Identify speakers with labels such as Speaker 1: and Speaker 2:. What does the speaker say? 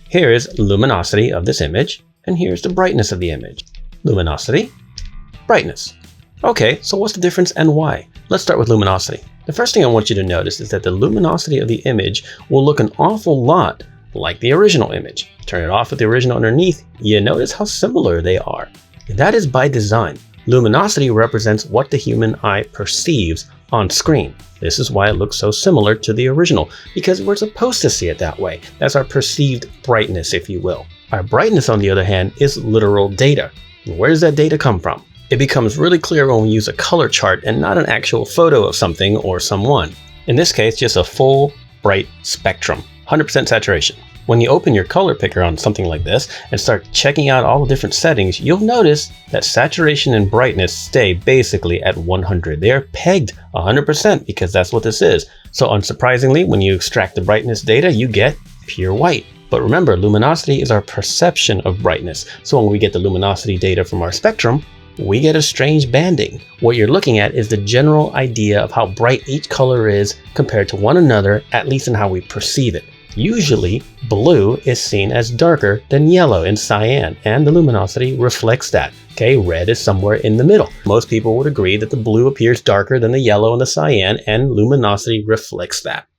Speaker 1: Here is luminosity of this image, and here's the brightness of the image. Luminosity, brightness. Okay, so what's the difference and why? Let's start with luminosity. The first thing I want you to notice is that the luminosity of the image will look an awful lot like the original image. Turn it off with the original underneath, you notice how similar they are. That is by design. Luminosity represents what the human eye perceives on screen. This is why it looks so similar to the original, because we're supposed to see it that way. That's our perceived brightness, if you will. Our brightness, on the other hand, is literal data. Where does that data come from? It becomes really clear when we use a color chart and not an actual photo of something or someone. In this case, just a full, bright spectrum, 100% saturation. When you open your color picker on something like this and start checking out all the different settings, you'll notice that saturation and brightness stay basically at 100. They're pegged 100% because that's what this is. So unsurprisingly, when you extract the brightness data, you get pure white. But remember, luminosity is our perception of brightness. So when we get the luminosity data from our spectrum, we get a strange banding. What you're looking at is the general idea of how bright each color is compared to one another, at least in how we perceive it. Usually, blue is seen as darker than yellow and cyan, and the luminosity reflects that. Okay, red is somewhere in the middle. Most people would agree that the blue appears darker than the yellow and the cyan, and luminosity reflects that.